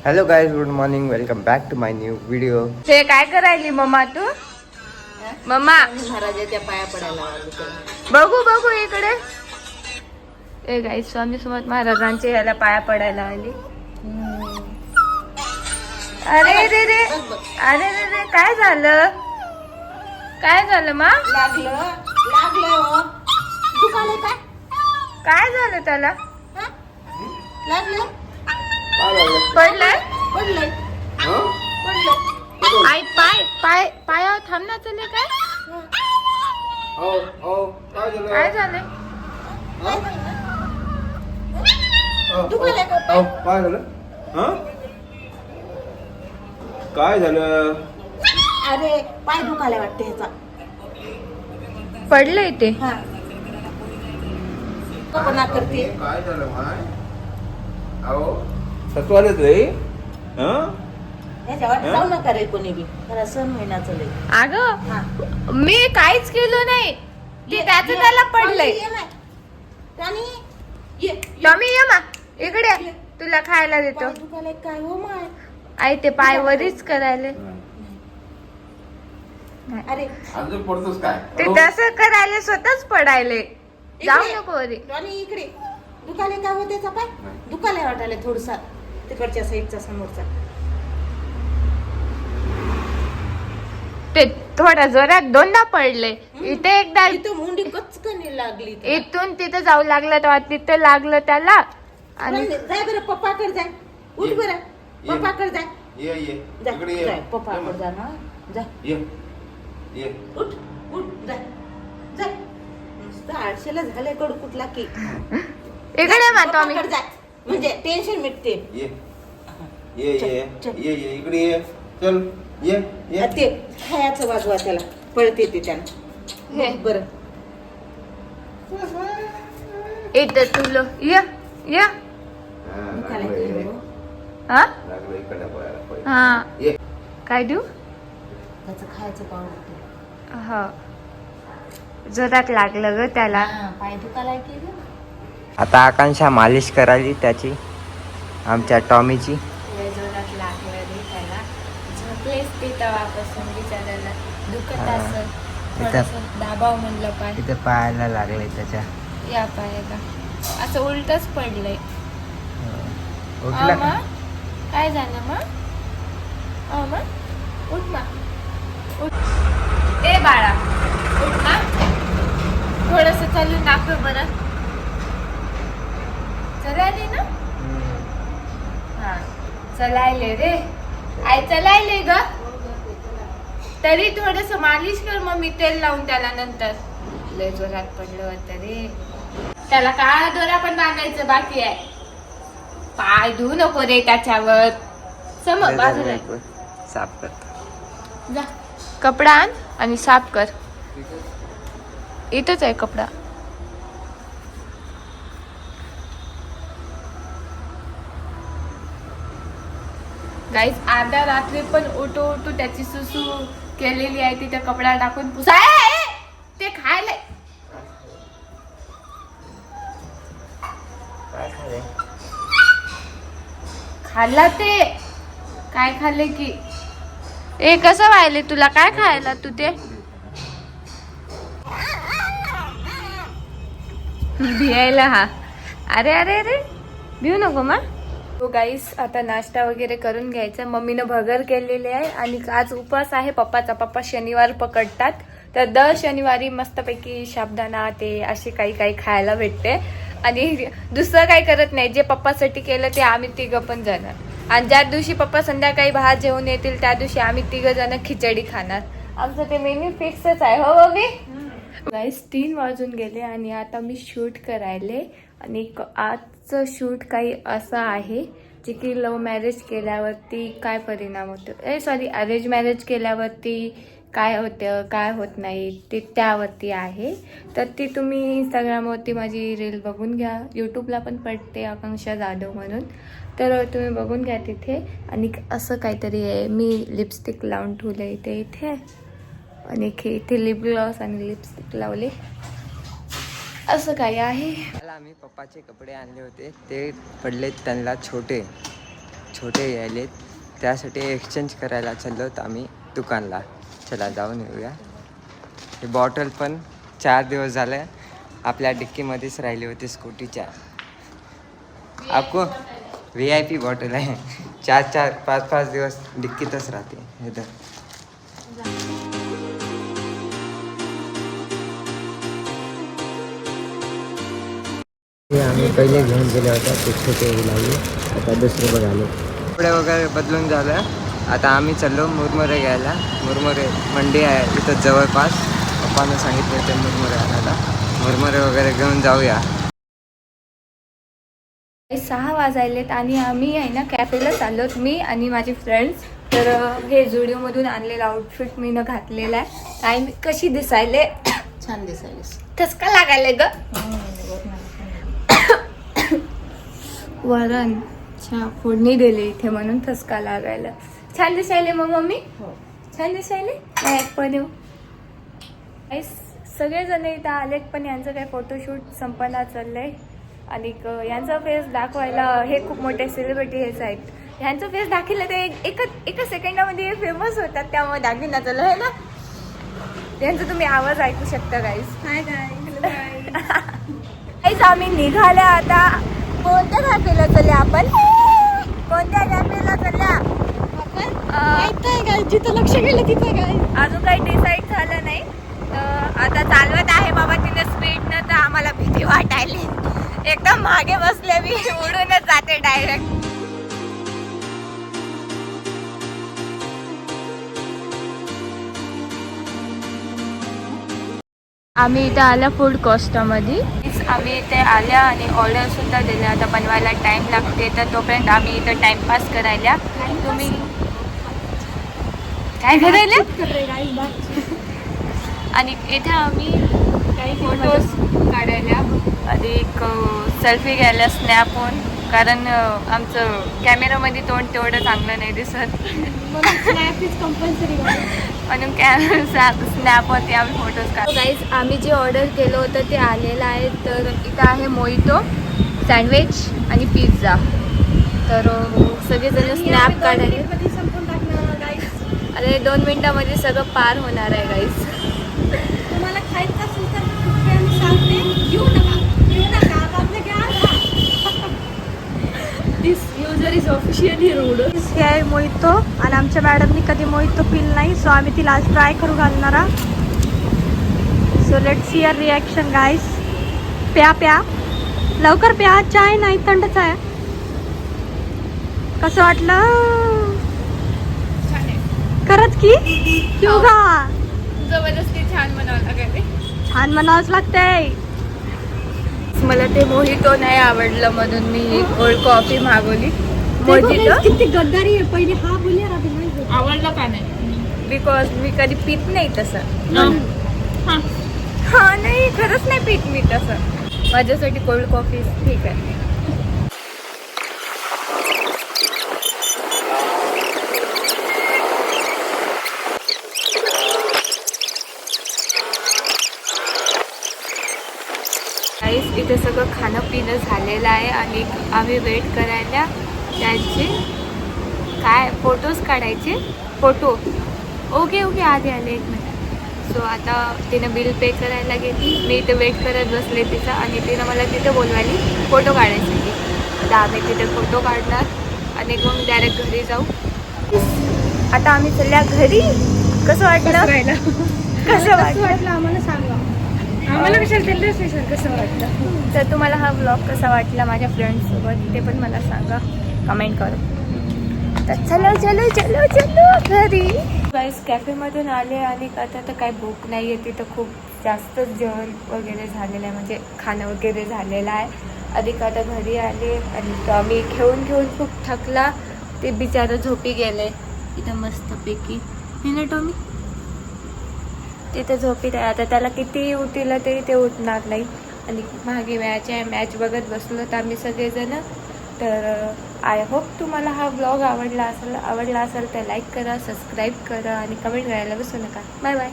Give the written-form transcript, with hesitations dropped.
Hello guys, good morning. Welcome back to my new video. ते काय करायली mamma तू? Mamma महाराजाच्या पाया पडायला बघू बघू इकडे. ए गाईस, स्वामी समर्थ महाराजांचे ह्याला पाया पडायला आली. अरे रे रे, अरे रे रे, काय झालं? काय झालं मा? लागलं हो. दुखाले काय? काय झालं त्याला? लागलं पडलंय? पडलंय. आई पाय पायावर थांबना चले काय? काय झालं? दुखाले का? काय झालं? काय झालं? अरे पाय दुखाले वाटते ह्याचा. पडलंय ते. हा कोणा करते? काय झालं माय? अहो सत्वालेच रे. ह्याच्यावर जाऊ नका रे कोणी बी. जरा सण महिन्याचं लय. अगं मी काहीच केलं नाही. ते त्याचं त्याला पडलंय. टॉमी ये मा इकडे, तुला खायला देतो. दुखाले काय हो माय? आई ते पाय वरीच करायले. अरे अजून पडतोस काय? ते तसं करायले स्वतःच पडायले. जाऊ इकडे. नको वरी. टॉनी इकडे. दुखाले काय होते त्याचा पाय? दुखाले वाटायला थोडसा तिकडच्या साईडचा समोरचा. ते थोड्या जोरात दोनदा पडले. इथे एकदा इथं मुंडी कचकनी लागली. इथून तिथं जाऊ लागलं तेव्हा तिथं लागलं त्याला. आणि जाय बरं पप्पाकडे जाय. उठ बरं पप्पाकडे जाय. ये जाय इकडे ये. जाय, पप्पाकडे जा ना. जाय ये उठ उठ जाय जाय. नुसतं आळशेला झाले कडकुटला की इकडे मा टॉमी. पप्पाकडे जाय म्हणजे टेन्शन मिटते. ये इकडे ये. चल ये ते खायचं वाजवा त्याला पळते ते हे. त्यानं. बरं इथं तुला या या दुखायला लागले हो. हा लागलं इकडे पळायला. हा ये. काय देऊ? त्याचं खायचं पाहू. हा जोरात लागलं ग त्याला. पाय दुखायला की ग? आता आकांक्षा मालिश करायली त्याची, आमच्या टॉमीची. लय जोरात लागलं रे त्याला. झोपलेच ते तेव्हापासून बिचारायला दुखत हा. असं. इथं- थोडंसं दाबाव म्हणलं पाय. तिथे पायाला लागले त्याच्या. या पायाला असं उलटच पडलंय. उठला मा का? काय झालं मा? मा उठ मा उठ. ए बाळा उठ मा. थोडस चालून दाखव बरं. चलायले ना? हा चलायले रे. आई चलायले ग. तरी थोडस मालिश कर मग मी तेल लावून त्याला नंतर. लय जोरात पडलं होतं रे त्याला. काळा दोरा पण बांधायचं बाकी आहे. पाय धुवू नको रे त्याच्यावर. समोर बाजूला साफ कर. जा कपडा आण आणि साफ कर. इथंच आहे कपडा. गाईज अर्ध्या रात्री पण उठू त्याची सुसू केलेली आहे तिथे कपडा टाकून पुसा. ते खायला काय खाले? खाल्ला ते. काय खाल्ले की ए कसं व्हायले तुला? काय खायला तू ते? भियायला हा. अरे अरे अरे भिऊ नको मा. तो गाईस आता नाश्ता वगैरे करून घ्यायचा. मम्मीनं भगर केलेली आहे आणि आज उपवास आहे पप्पाचा. पप्पा शनिवार पकडतात तर दर शनिवारी मस्तपैकी साबुदाणा ते असे काही खायला भेटते. आणि दुसरं काही करत नाही. जे पप्पासाठी केलं ते आम्ही तिघं पण जाणार. आणि ज्या दिवशी पप्पा संध्याकाळी भात जेवून येतील त्या दिवशी आम्ही तिघं जण खिचडी खाणार. आमचं ते मेन्यू फिक्सच आहे. हो मम्मी. गाईस 3 वाजून गेले आणि आता मी शूट करायले. आणि आजचं शूट काही असं आहे जे की लव्ह मॅरेज केल्यावरती काय परिणाम होतो. सॉरी अरेंज मॅरेज केल्यावरती काय होतं काय होत नाही ते त्यावरती आहे. तर ती तुम्ही इंस्टाग्रामवरती माझी रील बघून घ्या. यूट्यूबला पण पडते आकांक्षा जाधव म्हणून. तर तुम्ही बघून घ्या तिथे. आणि असं काहीतरी आहे. मी लिपस्टिक लावून ठेवलं इथे आणि इथे लिप ग्लॉस आणि लिपस्टिक लावले. असं काही आहे. आम्ही पप्पाचे कपडे आणले होते ते पडले त्यांना छोटे. छोटे घ्यायलेत, त्यासाठी एक्सचेंज करायला चाललो होतो आम्ही दुकानला. चला जाऊन येऊया. ही बॉटल पण 4 दिवस झाले आपल्या डिक्कीमध्येच राहिली होती स्कूटीच्या. आपको VIP बॉटल आहे. 4-4, 5-5 दिवस डिक्कीतच राहते. इधर ते आम्ही पहिले घेऊन गेले होते ते छोटे लागले, आता दुसरे बघाले. कपडे वगैरे बदलून झालं. आता आम्ही चाललो मुरमुरे घ्यायला. मुरमुरे मंडी आहे इथं जवळपास. पप्पानं सांगितलं ते मुरमुरे आणायला. मुरमुरे वगैरे घेऊन जाऊया. 6 वाजायलेत आणि आम्ही आहे ना कॅफेला चाललोत, मी आणि माझे फ्रेंड्स. तर हे जुडिओमधून आणलेलं आउटफिट मी घातलेलं आहे. काय मी कशी दिसायले? छान दिसायलीस. ठसका लागायले ग. वरण फोडणी दिली इथे म्हणून ठसका लागायला. छान दिसायले मग मम्मी? छान दिसायले. पण येऊ सगळेजण इथं आलेत, पण यांचं काय फोटोशूट संपन्नात चाललंय. आणि यांचा फेस दाखवायला हे खूप मोठे सेलिब्रिटी हेच आहेत. ह्यांचं फेस दाखवलं ते एका सेकंडामध्ये फेमस होतात, त्यामुळे दाखविण्यात चाललं आहे ना. यांचा तुम्ही आवाज ऐकू शकता गाईस. हाय गाईस, आम्ही निघाल्या आता. कोणत्या कॅफेला चालल्या आपण? कोणत्या कॅफेला चालल्या आपण? जिथं लक्ष गेलं तिथं काय अजून काही डिसाईड झालं नाही. आता चालवत आहे बाबा तिने स्पीडनं, तर आम्हाला भीती वाटायली. एकदम मागे बसले मी, उडूनच जाते डायरेक्ट. आम्ही इथे आल्या फूड कोस्टामध्ये. आम्ही इथे आल्या आणि ऑर्डर सुद्धा दिल्या. आता बनवायला टाइम लागते, तर तोपर्यंत आम्ही इथं टाइमपास करायला. तुम्ही काय करायला? आणि इथे आम्ही काही फोटोज काढायला आणि एक सेल्फी घ्यायला स्नॅप होऊन, कारण आमचं कॅमेरामध्ये तोंड तेवढं चांगलं नाही दिसत म्हणून स्नॅपवरती आम्ही फोटोज काढतो. गाईज, आम्ही जे ऑर्डर केलं होतं ते आलेलं आहे. तर इथं आहे मोहितो, सँडविच आणि पिझ्झा. तर सगळेजण स्नॅप काढायला. अरे 2 मिनिटामध्ये सगळं पार होणार आहे गाईज. तुम्हाला खायचं असेल तर सांगते, घेऊ नका दिस युजर इज ऑफिशियली रूड. हे आहे मोहितो आणि आमच्या मॅडमनी कधी मोहितो पिल नाही, सो आम्ही तिला आज ट्राय करू घालणार. So let's see your reaction guys. प्या लवकर प्या, चाय नाही थंडच आहे. कसं वाटलं? खरंच की? क्यों गा? जबरदस्ती छान बनावं लागते. छान म्हणावंच लागतंय. मला ते मोहितो नाही आवडलं म्हणून मी एक कोल्ड कॉफी मागवली. मोहितो किती गद्दारी आहे. पहिले हा बोलले नाही आवडलं का नाही? बिकॉज मी कधी पित नाही तसं. हा नाही, खरंच नाही पित मी तसं. माझ्यासाठी कोल्ड कॉफी ठीक आहे. इथे सगळं खाणं पिणं झालेलं आहे आणि आम्ही वेट करायला त्यांचे काय फोटोज काढायचे. फोटो ओके आले 1 मिनिट. सो आता तिनं बिल पे करायला गेली. मी इथे वेट करत बसले तिचं आणि तिनं मला तिथे बोलवायली फोटो काढायसाठी. आता आम्ही तिथे फोटो काढणार आणि मग डायरेक्ट घरी जाऊ. आता आम्ही चालल्या घरी. कसं वाटलं? कसं वाटलं आम्हाला सांगा. आम्हाला कशाला दिलं स्पेशल कसं वाटलं? तर तुम्हाला हा ब्लॉग कसा वाटला माझ्या फ्रेंड्ससोबत ते पण मला सांगा कमेंट करून. तर चलो घरी. गाईस, कॅफेमधून आले आणि आता तर काही भूक नाही आहे. तिथं खूप जास्त जेवण वगैरे झालेलं आहे, म्हणजे खाणं वगैरे झालेलं आहे. अधिक आता घरी आले आणि आम्ही खेळून खूप थकला. ते बिचारं झोपी गेले इथं मस्तपैकी. हे ना टॉमी तिथे झोपीत आहे. आता त्याला किती उठिलं तरी ते उठणार नाही. आणि मागे मॅच बघत बसलो तर आम्ही सगळेजण. तर आय होप तुम्हाला हा ब्लॉग आवडला असेल तर लाईक करा, सबस्क्राईब करा आणि कमेंट करायला विसरू नका. Bye bye.